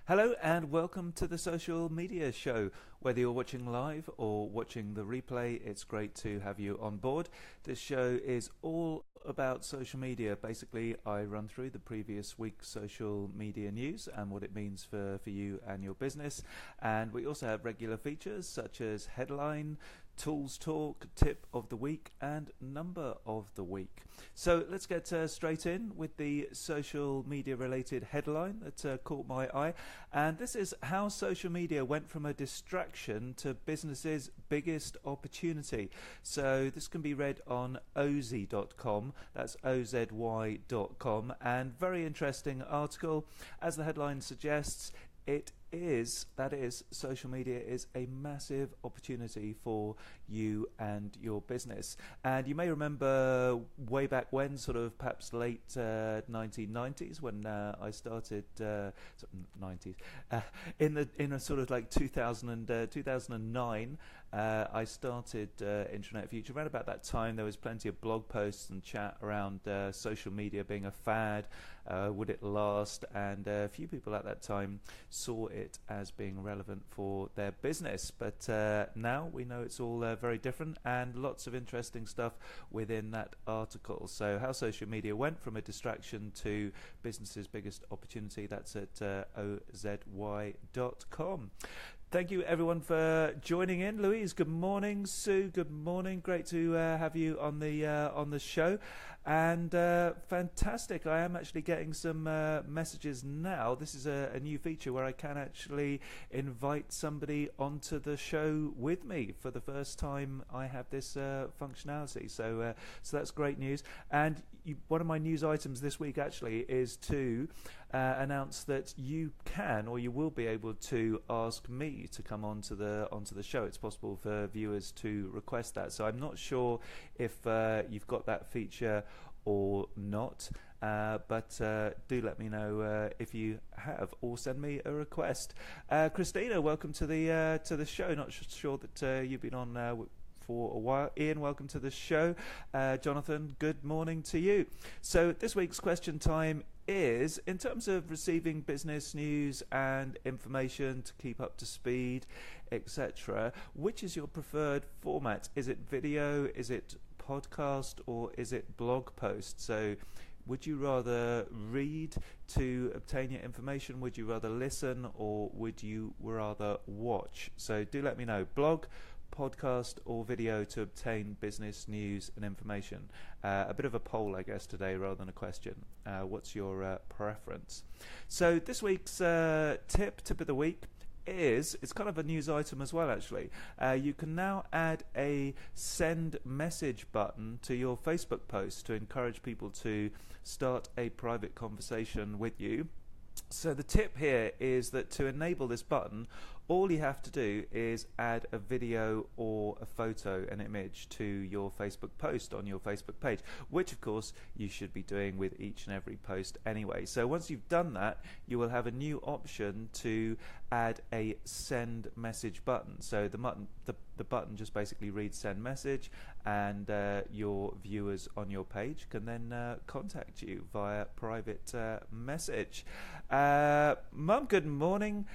Hello and welcome to the Social Media Show. Whether you're watching live or watching the replay, it's great to have you on board. This show is all about social media. Basically, I run through the previous week's social media news and what it means for you and your business. And we also have regular features such as Headline, Tools Talk, Tip of the Week, and Number of the Week. So let's get straight in with the social media related headline that caught my eye. And this is how social media went from a distraction to business's biggest opportunity. So this can be read on ozy.com, that's OZY.com, and very interesting article. As the headline suggests, that is, social media is a massive opportunity for you and your business. And you may remember way back when, sort of perhaps late 1990s, when I started, 90s, in a sort of like 2009, I started Intranet Future. Around about that time, there was plenty of blog posts and chat around social media being a fad. Would it last? And a few people at that time saw it as being relevant for their business. But now we know it's all very different, and lots of interesting stuff within that article. So how social media went from a distraction to business's biggest opportunity, that's at OZY.com. Thank you everyone for joining in. Louise, good morning. Sue, good morning. Great to have you on the show. And fantastic, I am actually getting some messages now. This is a new feature where I can actually invite somebody onto the show with me. For the first time I have this functionality, so that's great news. And one of my news items this week actually is to announce that you can, or you will be able to, ask me to come onto the show. It's possible for viewers to request that, so I'm not sure if you've got that feature or not, but do let me know if you have, or send me a request. Christina, welcome to the show. Not sure that you've been on for a while. Ian, welcome to the show. Jonathan, good morning to you. So this week's question time is, in terms of receiving business news and information to keep up to speed, etc., which is your preferred format? Is it video, is it podcast, or is it blog post? So would you rather read to obtain your information? Would you rather listen, or would you rather watch? So do let me know. Blog, podcast, or video to obtain business news and information. A bit of a poll, I guess, today rather than a question. What's your preference? So this week's tip of the week it's kind of a news item as well, actually. You can now add a send message button to your Facebook post to encourage people to start a private conversation with you. So the tip here is that to enable this button, all you have to do is add a video or a photo, an image, to your Facebook post on your Facebook page, which of course you should be doing with each and every post anyway. So once you've done that, you will have a new option to add a send message button. So the button just basically reads send message, and your viewers on your page can then contact you via private message. Mum, good morning.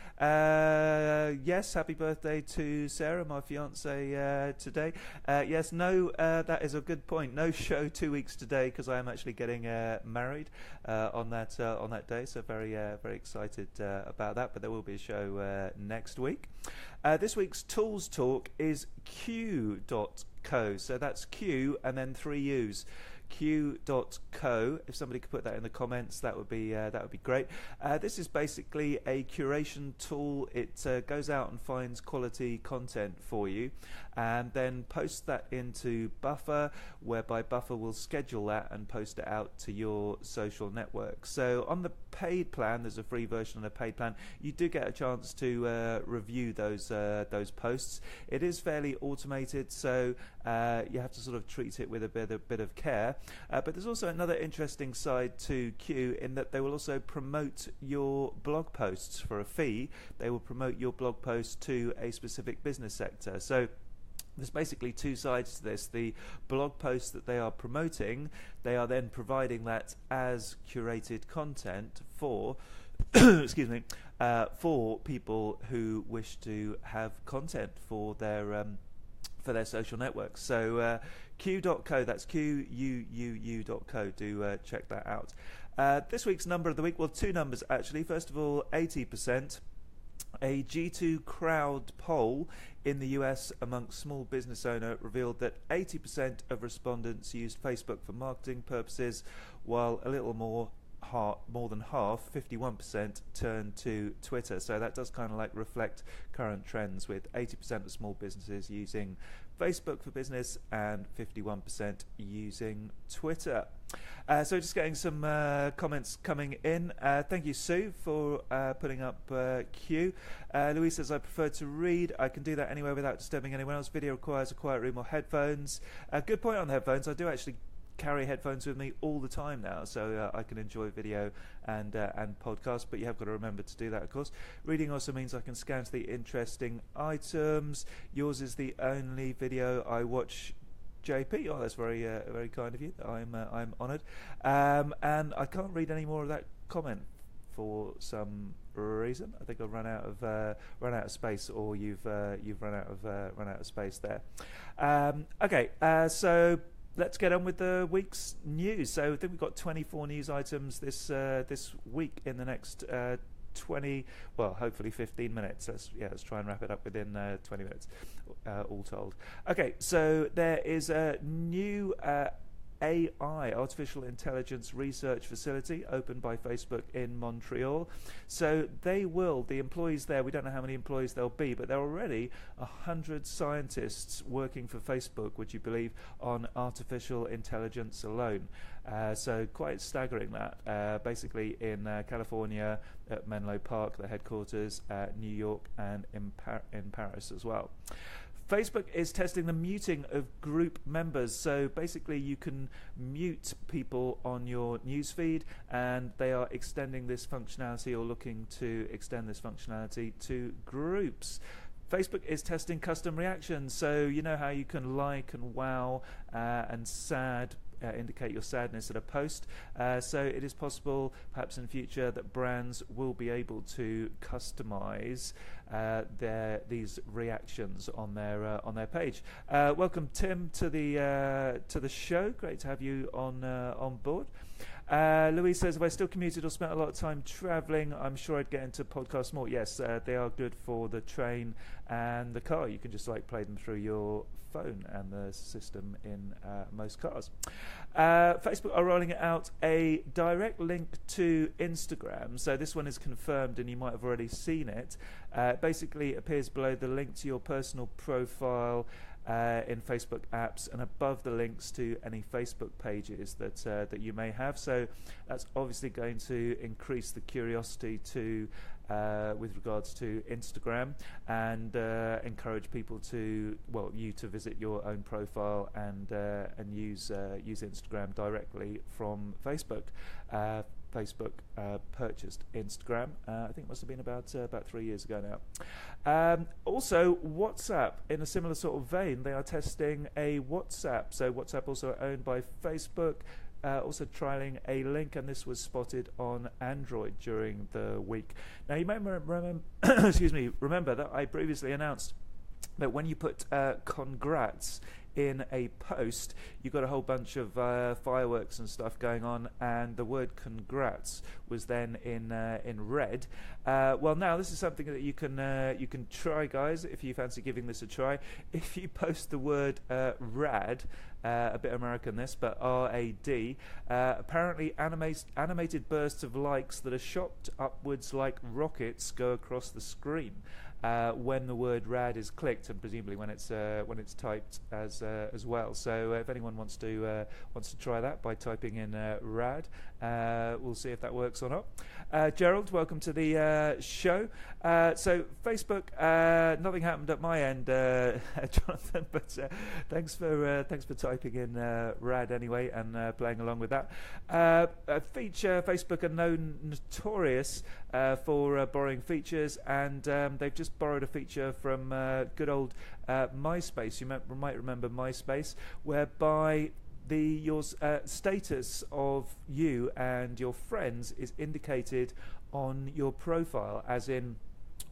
Yes, happy birthday to Sarah, my fiance, today. Yes, no, that is a good point. No show 2 weeks today because I am actually getting married on that day. So very excited about that. But there will be a show next week. This week's Tools Talk is Q.co. So that's Q and then 3 U's. Q.co. If somebody could put that in the comments, that would be great. This is basically a curation tool. It goes out and finds quality content for you, and then posts that into Buffer, whereby Buffer will schedule that and post it out to your social network. So on the paid plan, there's a free version and a paid plan. You do get a chance to review those posts. It is fairly automated, so you have to sort of treat it with a bit of care. But there's also another interesting side to Q, in that they will also promote your blog posts for a fee. They will promote your blog posts to a specific business sector. So there's basically two sides to this. The blog posts that they are promoting, they are then providing that as curated content for excuse me, for people who wish to have content for their social networks. So Q.co, that's QUUU.co, do check that out. This week's number of the week, well, two numbers actually. First of all, 80%. A G2 Crowd poll in the US amongst small business owners revealed that 80% of respondents used Facebook for marketing purposes, while a little more than half, 51%, turned to Twitter. So that does kind of like reflect current trends, with 80% of small businesses using Facebook for business and 51% using Twitter. So just getting some comments coming in. Thank you, Sue, for putting up Q. Louise says, I prefer to read. I can do that anywhere without disturbing anyone else. Video requires a quiet room or headphones. Good point on the headphones. I do actually carry headphones with me all the time now, so I can enjoy video and podcasts, but you have got to remember to do that, of course. Reading also means I can scan to the interesting items. Yours is the only video I watch, JP. Oh, that's very very kind of you. I'm honoured. And I can't read any more of that comment for some reason. I think I've run out of space, or you've run out of space there. Okay, so let's get on with the week's news. So I think we've got 24 news items this week in the next 20, well, hopefully 15 minutes. Let's try and wrap it up within 20 minutes, all told. Okay, so there is a new AI, artificial intelligence research facility, opened by Facebook in Montreal. So the employees there, we don't know how many employees there'll be, but there are already 100 scientists working for Facebook, would you believe, on artificial intelligence alone. So quite staggering that. Basically in California, at Menlo Park, the headquarters, New York, and in Paris as well. Facebook is testing the muting of group members. So basically you can mute people on your newsfeed, and they are extending this functionality, or looking to extend this functionality, to groups. Facebook is testing custom reactions. So you know how you can like and wow and sad, indicate your sadness at a post. So it is possible, perhaps in future, that brands will be able to customize these reactions on their page. Welcome, Tim, to the show. Great to have you on board. Louise says, if I still commuted or spent a lot of time traveling, I'm sure I'd get into podcasts more. Yes, they are good for the train and the car. You can just like play them through your phone and the system in most cars. Facebook are rolling out a direct link to Instagram. So this one is confirmed, and you might have already seen it. Basically appears below the link to your personal profile in Facebook apps, and above the links to any Facebook pages that you may have. So that's obviously going to increase the curiosity with regards to Instagram, and encourage people to visit your own profile and use Instagram directly from Facebook. Facebook purchased Instagram. I think it must have been about 3 years ago now. Also, WhatsApp, in a similar sort of vein, they are testing a WhatsApp. So WhatsApp, also owned by Facebook, also trialing a link, and this was spotted on Android during the week. Now, you may remember that I previously announced that when you put congrats in a post, you got a whole bunch of fireworks and stuff going on, and the word congrats was then in red. Well, now this is something that you can try, guys, if you fancy giving this a try. If you post the word rad, a bit American this, but R-A-D, apparently animated bursts of likes that are shot upwards like rockets go across the screen when the word rad is clicked, and presumably when it's typed as well. So if anyone wants to try that by typing in rad, we'll see if that works or not. Gerald, welcome to the show. So Facebook, nothing happened at my end, Jonathan, but thanks for typing in rad anyway, and playing along with that. A feature, Facebook are notorious for borrowing features, and they've just borrowed a feature from good old MySpace. You might remember MySpace, whereby your status of you and your friends is indicated on your profile, as in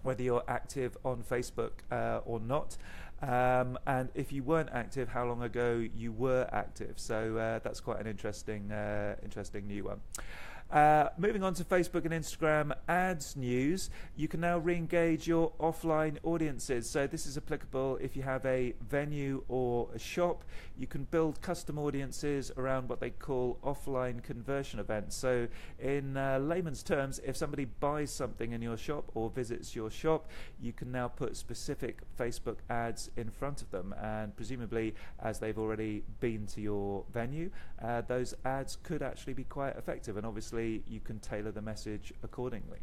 whether you're active on Facebook or not. And if you weren't active, how long ago you were active. So that's quite an interesting new one. Moving on to Facebook and Instagram ads news, you can now re-engage your offline audiences. So this is applicable if you have a venue or a shop. You can build custom audiences around what they call offline conversion events. So in layman's terms, if somebody buys something in your shop or visits your shop, you can now put specific Facebook ads in front of them. And presumably, as they've already been to your venue, those ads could actually be quite effective. And obviously, you can tailor the message accordingly.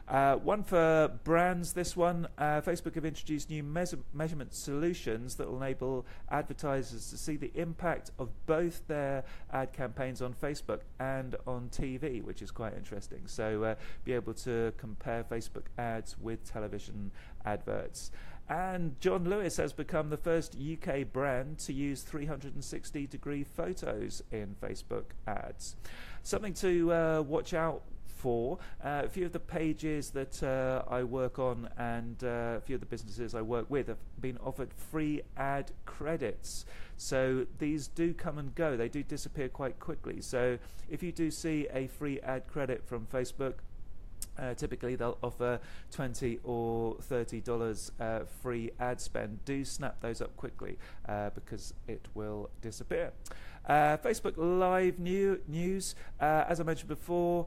One for brands, this one. Facebook have introduced new measurement solutions that will enable advertisers to see the impact of both their ad campaigns on Facebook and on TV, which is quite interesting. So be able to compare Facebook ads with television adverts. And John Lewis has become the first UK brand to use 360-degree photos in Facebook ads. Something to watch out for. A few of the pages that I work on and a few of the businesses I work with have been offered free ad credits. So these do come and go. They do disappear quite quickly. So if you do see a free ad credit from Facebook, typically they'll offer $20 or $30 free ad spend. Do snap those up quickly because it will disappear. Facebook Live news, as I mentioned before,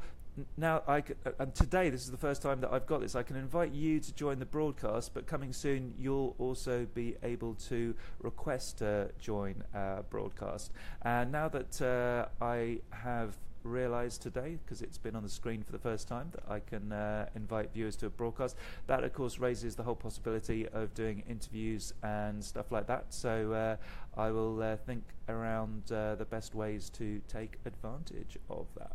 now and today this is the first time that I've got this. I can invite you to join the broadcast, but coming soon you'll also be able to request to join broadcast. And now that I have realized today, because it's been on the screen for the first time, that I can invite viewers to a broadcast, that of course raises the whole possibility of doing interviews and stuff like that. So I will think around the best ways to take advantage of that.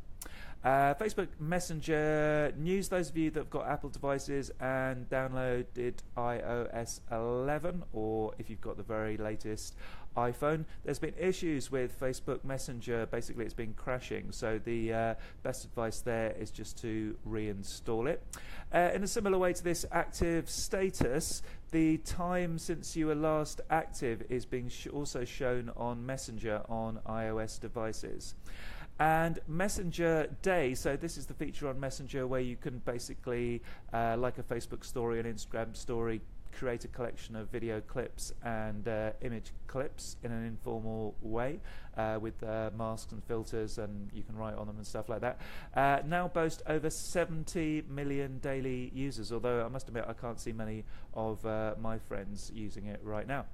Facebook Messenger news, those of you that have got Apple devices and downloaded iOS 11, or if you've got the very latest iPhone, there's been issues with Facebook Messenger. Basically it's been crashing, so the best advice there is just to reinstall it. In a similar way to this active status, the time since you were last active is being also shown on Messenger on iOS devices. And Messenger Day, so this is the feature on Messenger where you can basically, like a Facebook story, an Instagram story, create a collection of video clips and image clips in an informal way with masks and filters, and you can write on them and stuff like that. Now boast over 70 million daily users, although I must admit I can't see many of my friends using it right now.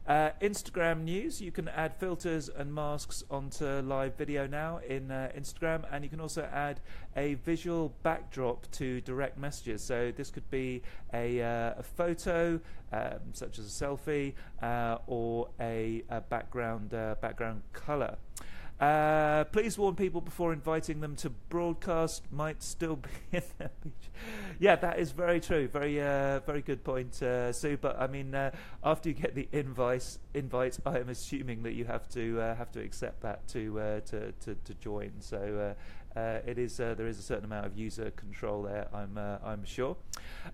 Instagram news, you can add filters and masks onto live video now in Instagram, and you can also add a visual backdrop to direct messages. So this could be a photo, such as a selfie, or a background color. Please warn people before inviting them to broadcast. Might still be in their beach. Yeah, that is very true. Very good point, Sue. But I mean, after you get the invite, I am assuming that you have to accept that to join. So it is there is a certain amount of user control there, I'm sure.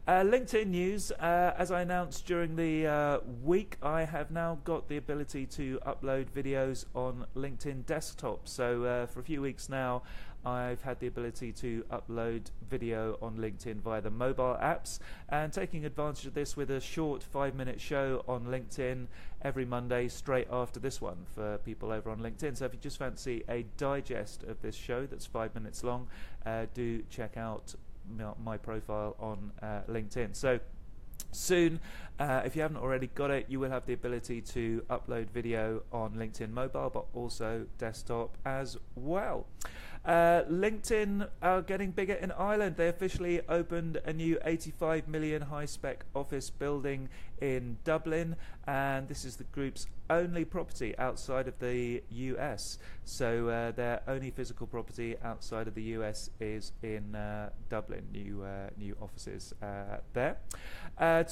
LinkedIn news, as I announced during the week, I have now got the ability to upload videos on LinkedIn desktop. So for a few weeks now I've had the ability to upload video on LinkedIn via the mobile apps, and taking advantage of this with a short 5-minute show on LinkedIn every Monday straight after this one for people over on LinkedIn. So if you just fancy a digest of this show that's 5 minutes long, do check out my profile on LinkedIn. So soon, if you haven't already got it, you will have the ability to upload video on LinkedIn mobile, but also desktop as well. LinkedIn are getting bigger in Ireland. They officially opened a new 85 million high-spec office building in Dublin, and this is the group's only property outside of the US. So their only physical property outside of the US is in Dublin. New offices there.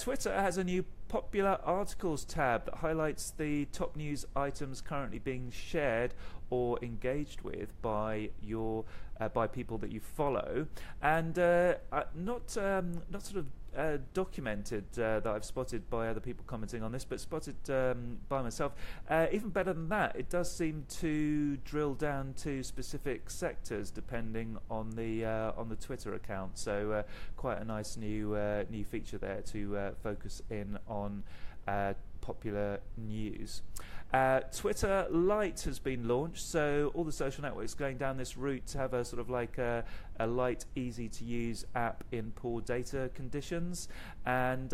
Twitter has a new popular articles tab that highlights the top news items currently being shared or engaged with by your by people that you follow, and not sort of documented that I've spotted by other people commenting on this, but spotted by myself. Even better than that, it does seem to drill down to specific sectors depending on the Twitter account. So quite a nice new feature there to focus in on popular news. Twitter Lite has been launched, so all the social networks going down this route to have a sort of like a light, easy to use app in poor data conditions, and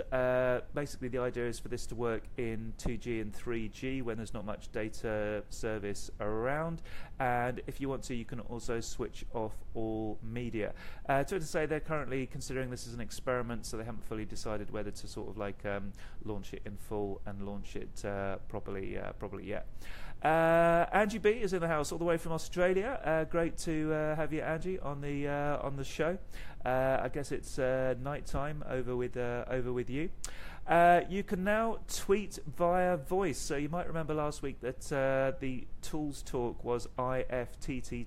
basically the idea is for this to work in 2G and 3G when there's not much data service around, and if you want to, you can also switch off all media. Twitter say they're currently considering this as an experiment, so they haven't fully decided whether to sort of like launch it in full and launch it properly yet. Angie B is in the house all the way from Australia. Great to have you, Angie, on the show. I guess it's night time over with you. You can now tweet via voice. So you might remember last week that the Tools Talk was ifttt.com.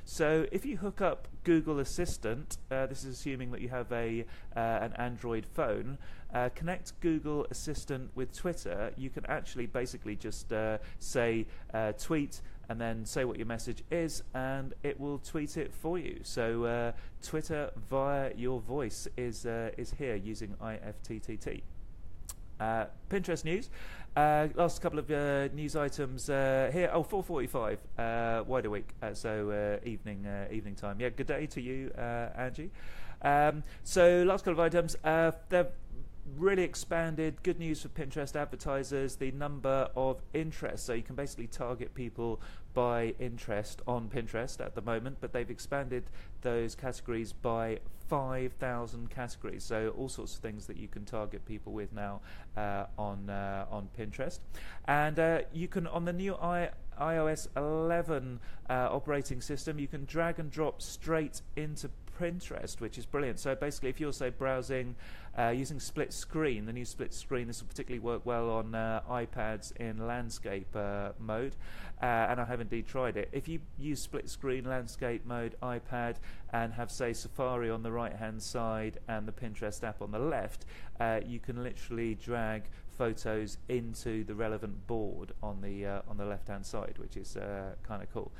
So if you hook up Google Assistant, this is assuming that you have an Android phone, connect Google Assistant with Twitter, you can actually basically just say tweet and then say what your message is, and it will tweet it for you. So Twitter via your voice is here using ifttt. Pinterest news. Last couple of news items here. 4:45 Wide Awake. So evening time. Yeah, good day to you, Angie. So last couple of items. They've really expanded. Good news for Pinterest advertisers, the number of interests. So you can basically target people by interest on Pinterest at the moment, but they've expanded those categories by 5,000 categories. So all sorts of things that you can target people with now on Pinterest. And you can, on the new iOS 11 operating system, you can drag and drop straight into Pinterest, which is brilliant. So basically, if you're, say, browsing using split screen, the new split screen, this will particularly work well on iPads in landscape mode, and I have indeed tried it. If you use split screen, landscape mode, iPad, and have, say, Safari on the right hand side and the Pinterest app on the left, you can literally drag photos into the relevant board on the left hand side, which is kind of cool.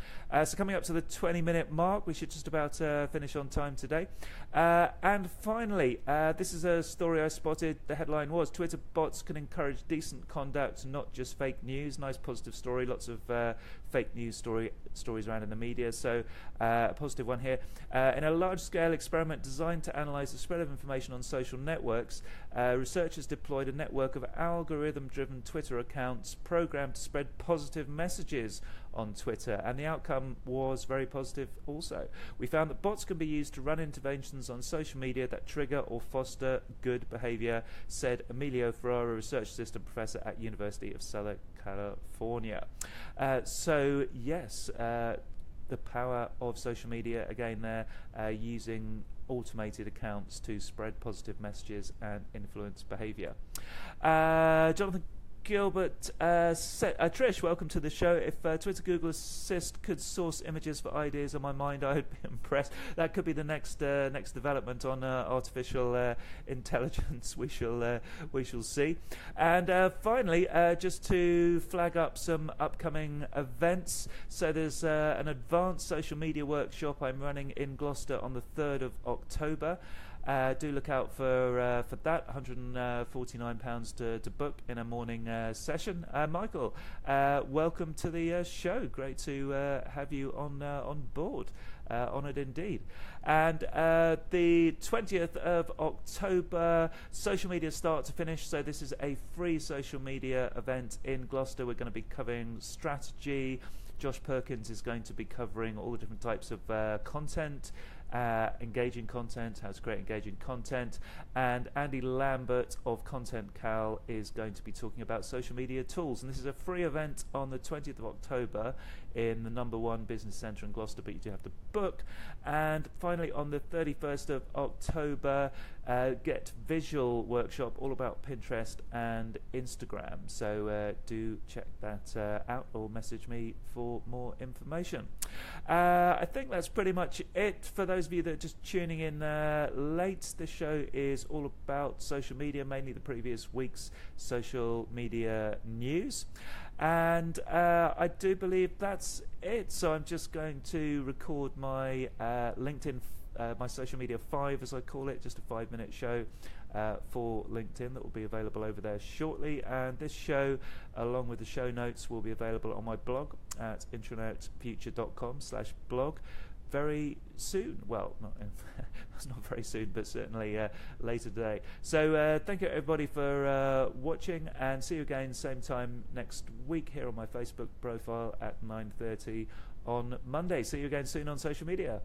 So coming up to the 20-minute mark, we should just about finish on time today. And finally, this is a story I spotted. The headline was Twitter bots can encourage decent conduct, not just fake news. Nice positive story. Lots of fake news stories around in the media. So a positive one here. In a large-scale experiment designed to analyze the spread of information on social networks, researchers deployed a network of algorithm-driven Twitter accounts programmed to spread positive messages on Twitter, and the outcome was very positive also. We found that bots can be used to run interventions on social media that trigger or foster good behavior, said Emilio Ferrara, research assistant professor at University of Southern California. So yes, the power of social media again there, using automated accounts to spread positive messages and influence behavior. Jonathan Gilbert Trish, welcome to the show. If Twitter Google Assist could source images for ideas on my mind, I would be impressed. That could be the next development on artificial intelligence. We shall see. And finally, just to flag up some upcoming events. So there's an advanced social media workshop I'm running in Gloucester on the 3rd of October. Do look out for that. £149 to book in a morning session. Michael, welcome to the show. Great to have you on board. Honoured indeed. And the 20th of October, social media start to finish. So this is a free social media event in Gloucester. We're going to be covering strategy. Josh Perkins is going to be covering all the different types of content. Engaging content, how to create engaging content, and Andy Lambert of Content Cal is going to be talking about social media tools. And this is a free event on the 20th of October in the #1 business centre in Gloucester, but you do have to book. And finally, on the 31st of October, Get Visual workshop, all about Pinterest and Instagram. So do check that out, or message me for more information. I think that's pretty much it. For those of you that are just tuning in late, this show is all about social media, mainly the previous week's social media news. And I do believe that's it. So I'm just going to record my LinkedIn, my social media 5, as I call it, just a 5-minute show for LinkedIn that will be available over there shortly. And this show, along with the show notes, will be available on my blog at intranetfuture.com/blog very soon. Well, that's not very soon, but certainly later today. So thank you everybody for watching, and see you again same time next week here on my Facebook profile at 9:30 on Monday. See you again soon on social media.